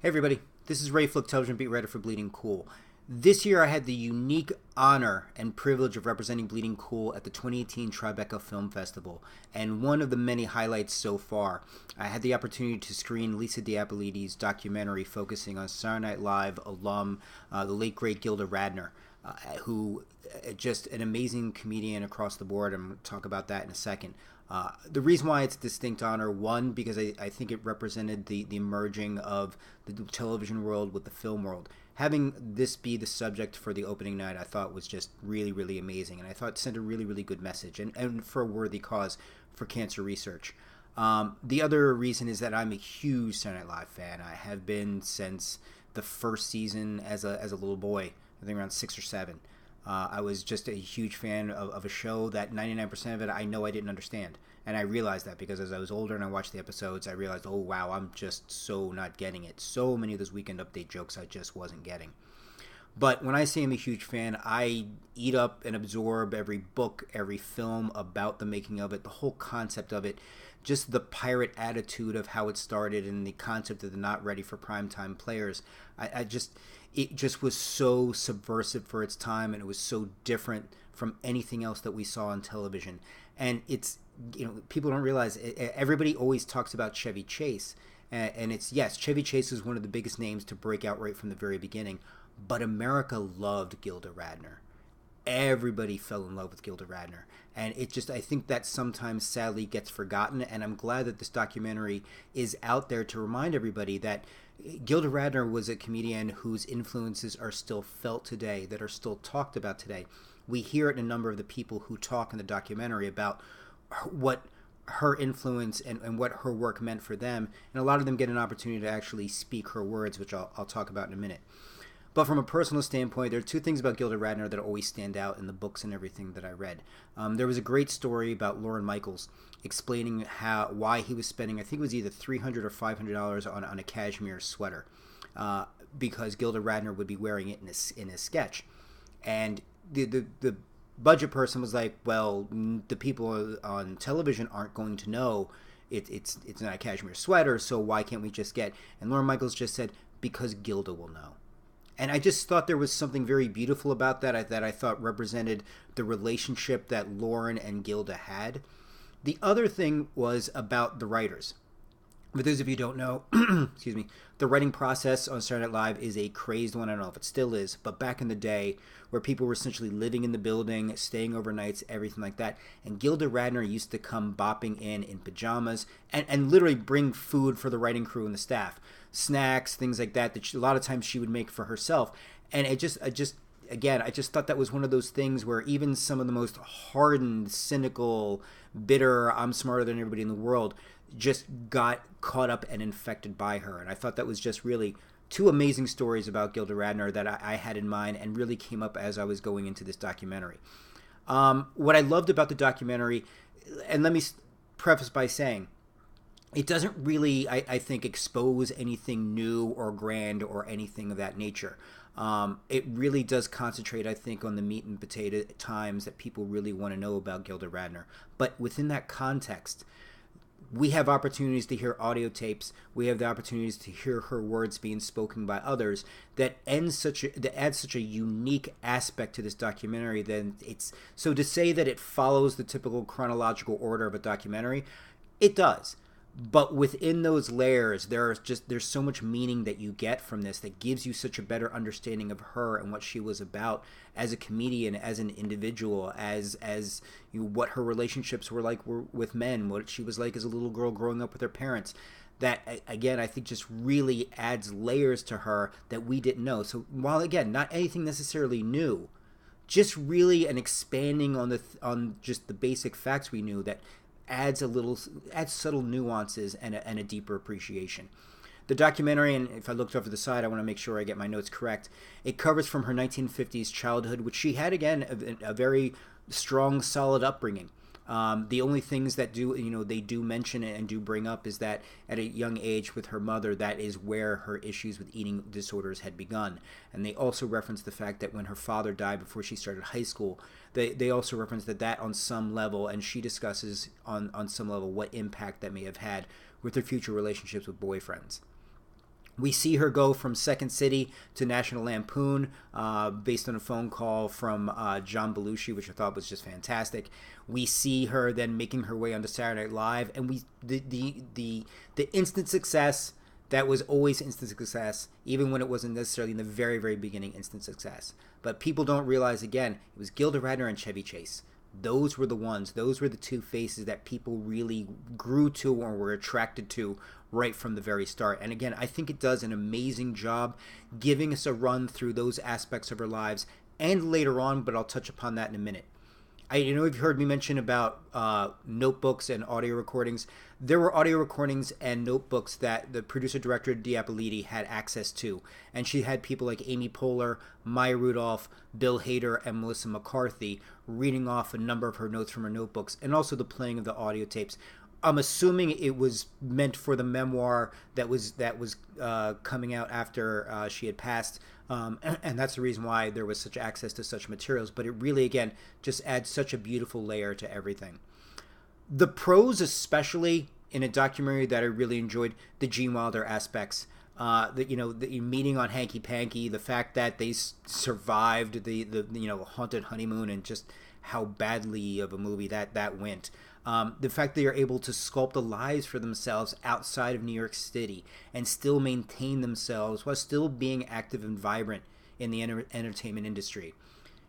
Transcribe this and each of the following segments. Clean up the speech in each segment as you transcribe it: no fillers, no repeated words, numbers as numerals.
Hey everybody, this is Ray Flick, television beat writer for Bleeding Cool. This year I had the unique honor and privilege of representing Bleeding Cool at the 2018 Tribeca Film Festival, and one of the many highlights so far, I had the opportunity to screen Lisa Diapolidi's documentary focusing on Saturday Night Live alum, the late great Gilda Radner, who just an amazing comedian across the board. I'm going to talk about that in a second. The reason why it's a distinct honor, one, because I think it represented the merging of the television world with the film world. Having this be the subject for the opening night, I thought was just really, really amazing. And I thought it sent a really, really good message and for a worthy cause for cancer research. The other reason is that I'm a huge Saturday Night Live fan. I have been since the first season as a little boy, I think around 6 or 7. I was just a huge fan of a show that 99% of it I know I didn't understand. And I realized that because as I was older and I watched the episodes, I realized, oh wow, I'm just so not getting it. So many of those Weekend Update jokes I just wasn't getting. But when I say I'm a huge fan, I eat up and absorb every book, every film about the making of it, the whole concept of it, just the pirate attitude of how it started and the concept of the not ready for primetime players. It just was so subversive for its time, and it was so different from anything else that we saw on television. And it's, people don't realize, everybody always talks about Chevy Chase, and it's, yes, Chevy Chase is one of the biggest names to break out right from the very beginning, but America loved Gilda Radner. Everybody fell in love with Gilda Radner. And I think that sometimes sadly gets forgotten, and I'm glad that this documentary is out there to remind everybody that Gilda Radner was a comedian whose influences are still felt today, that are still talked about today. We hear it in a number of the people who talk in the documentary about what her influence and what her work meant for them, and a lot of them get an opportunity to actually speak her words, which I'll talk about in a minute. But from a personal standpoint, there are two things about Gilda Radner that always stand out in the books and everything that I read. There was a great story about Lorne Michaels explaining why he was spending, I think it was either $300 or $500 on a cashmere sweater, because Gilda Radner would be wearing it in a sketch. And the budget person was like, well, the people on television aren't going to know it's not a cashmere sweater, so why can't we just get... And Lorne Michaels just said, because Gilda will know. And I just thought there was something very beautiful about that I thought represented the relationship that Lauren and Gilda had. The other thing was about the writers. For those of you who don't know, excuse me, the writing process on Saturday Night Live is a crazed one. I don't know if it still is, but back in the day where people were essentially living in the building, staying overnights, everything like that. And Gilda Radner used to come bopping in pajamas and literally bring food for the writing crew and the staff. Snacks, things like that a lot of times she would make for herself. And I just thought that was one of those things where even some of the most hardened, cynical, bitter, I'm smarter than everybody in the world, just got caught up and infected by her. And I thought that was just really two amazing stories about Gilda Radner that I had in mind and really came up as I was going into this documentary. What I loved about the documentary, and let me preface by saying, it doesn't really, I think, expose anything new or grand or anything of that nature. It really does concentrate, I think, on the meat and potato times that people really want to know about Gilda Radner. But within that context, we have opportunities to hear audio tapes. We have the opportunities to hear her words being spoken by others that add such a unique aspect to this documentary. Then so to say that it follows the typical chronological order of a documentary, it does. But within those layers, there's so much meaning that you get from this that gives you such a better understanding of her and what she was about as a comedian, as an individual, as what her relationships were like with men, what she was like as a little girl growing up with her parents. That, again, I think just really adds layers to her that we didn't know. So while, again, not anything necessarily new, just really an expanding on just the basic facts we knew that adds subtle nuances and a deeper appreciation. The documentary, and if I looked over the side, I want to make sure I get my notes correct, it covers from her 1950s childhood, which she had, again, a very strong, solid upbringing. The only things that they do mention and do bring up is that at a young age with her mother, that is where her issues with eating disorders had begun. And they also reference the fact that when her father died before she started high school, they also reference that on some level, and she discusses on some level what impact that may have had with her future relationships with boyfriends. We see her go from Second City to National Lampoon, based on a phone call from John Belushi, which I thought was just fantastic. We see her then making her way onto Saturday Night Live, and the instant success that was always instant success, even when it wasn't necessarily in the very, very beginning instant success. But people don't realize, again, it was Gilda Radner and Chevy Chase. Those were the ones. Those were the two faces that people really grew to or were attracted to right from the very start. And again, I think it does an amazing job giving us a run through those aspects of our lives and later on, but I'll touch upon that in a minute. I know you've heard me mention about notebooks and audio recordings. There were audio recordings and notebooks that the producer-director Diapoliti had access to. And she had people like Amy Poehler, Maya Rudolph, Bill Hader, and Melissa McCarthy reading off a number of her notes from her notebooks, and also the playing of the audio tapes. I'm assuming it was meant for the memoir that was coming out after she had passed, and that's the reason why there was such access to such materials. But it really, again, just adds such a beautiful layer to everything. The prose, especially in a documentary that I really enjoyed, the Gene Wilder aspects. The meeting on Hanky Panky, the fact that they survived the haunted honeymoon, and just how badly of a movie that went. The fact they are able to sculpt the lives for themselves outside of New York City and still maintain themselves while still being active and vibrant in the entertainment industry.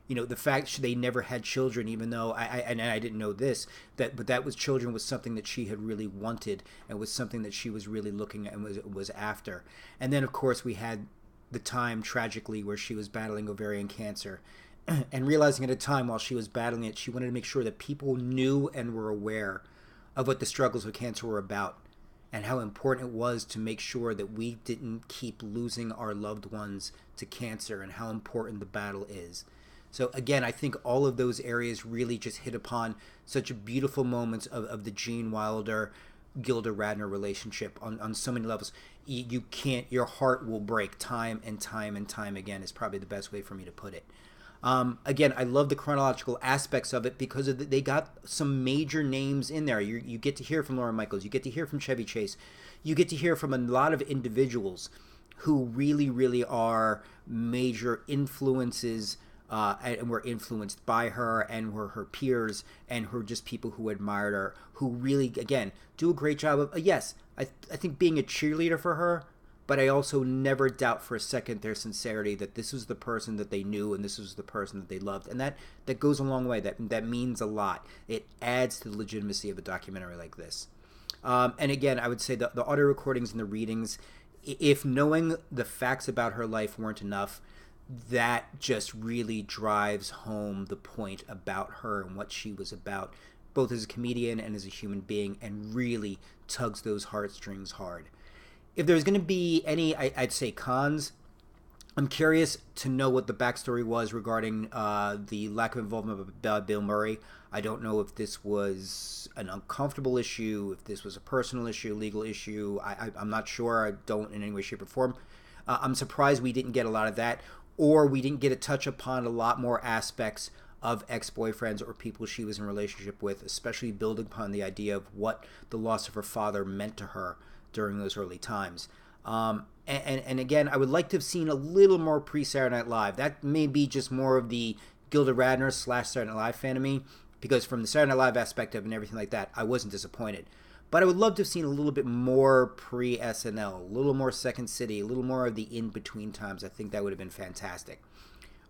The fact they never had children, even though I didn't know this, but that children was something that she had really wanted and was something that she was really looking at and was after. And then, of course, we had the time, tragically, where she was battling ovarian cancer. And realizing at a time while she was battling it, she wanted to make sure that people knew and were aware of what the struggles with cancer were about, and how important it was to make sure that we didn't keep losing our loved ones to cancer, and how important the battle is. So again, I think all of those areas really just hit upon such beautiful moments of the Gene Wilder Gilda Radner relationship on so many levels. You can't, your heart will break time and time and time again, is probably the best way for me to put it. Again, I love the chronological aspects of it because they got some major names in there. You get to hear from Lorne Michaels. You get to hear from Chevy Chase. You get to hear from a lot of individuals who really, really are major influences and were influenced by her, and were her peers, and were just people who admired her, who really, again, do a great job of, yes, I think being a cheerleader for her, but I also never doubt for a second their sincerity, that this was the person that they knew and this was the person that they loved. And that goes a long way. That means a lot. It adds to the legitimacy of a documentary like this. And again, I would say the audio recordings and the readings, if knowing the facts about her life weren't enough, that just really drives home the point about her and what she was about, both as a comedian and as a human being, and really tugs those heartstrings hard. If there's going to be any, I'd say, cons, I'm curious to know what the backstory was regarding the lack of involvement of Bill Murray. I don't know if this was an uncomfortable issue, if this was a personal issue, legal issue. I'm not sure. I don't in any way, shape, or form. I'm surprised we didn't get a lot of that, or we didn't get a touch upon a lot more aspects of ex-boyfriends or people she was in a relationship with, especially building upon the idea of what the loss of her father meant to her during those early times. And again, I would like to have seen a little more pre-Saturday Night Live. That may be just more of the Gilda Radner / Saturday Night Live fan of me, because from the Saturday Night Live aspect of it and everything like that, I wasn't disappointed. But I would love to have seen a little bit more pre-SNL, a little more Second City, a little more of the in-between times. I think that would have been fantastic.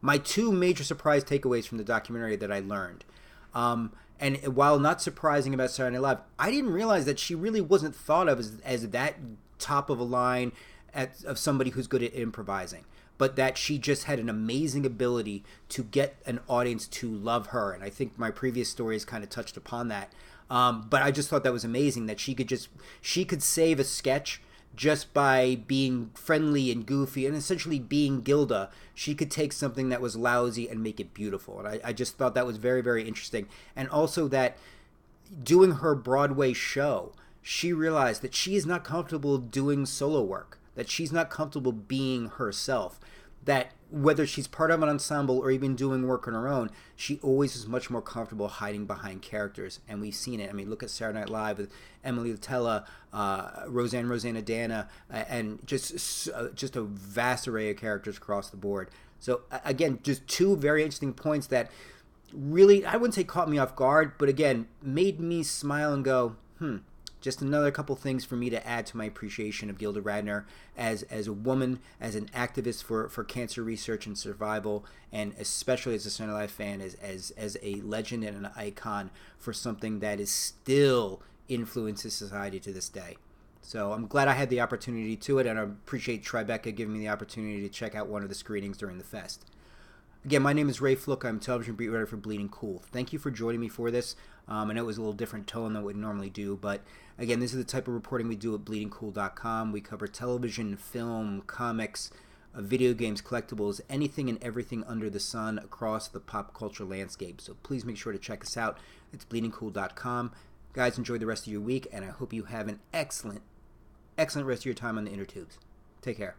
My two major surprise takeaways from the documentary that I learned. And while not surprising about Saturday Night Live, I didn't realize that she really wasn't thought of as that top of a line of somebody who's good at improvising, but that she just had an amazing ability to get an audience to love her. And I think my previous stories kind of touched upon that. But I just thought that was amazing that she could save a sketch just by being friendly and goofy and essentially being Gilda. She could take something that was lousy and make it beautiful. And I just thought that was very, very interesting. And also that doing her Broadway show, she realized that she is not comfortable doing solo work, that she's not comfortable being herself, that whether she's part of an ensemble or even doing work on her own, she always is much more comfortable hiding behind characters, and we've seen it. I mean, look at Saturday Night Live with Emily Latella, Rosanna Dana, and just a vast array of characters across the board. So again, just two very interesting points that really, I wouldn't say caught me off guard, but again, made me smile and go, just another couple things for me to add to my appreciation of Gilda Radner as a woman, as an activist for cancer research and survival, and especially as a Saturday Night Live fan, as a legend and an icon for something that is still influences society to this day. So I'm glad I had the opportunity to it, and I appreciate Tribeca giving me the opportunity to check out one of the screenings during the fest. Again, my name is Ray Flook. I'm television beat writer for Bleeding Cool. Thank you for joining me for this. I know it was a little different tone than what we normally do, but again, this is the type of reporting we do at bleedingcool.com. We cover television, film, comics, video games, collectibles, anything and everything under the sun across the pop culture landscape. So please make sure to check us out. It's bleedingcool.com. Guys, enjoy the rest of your week, and I hope you have an excellent rest of your time on the inner tubes. Take care.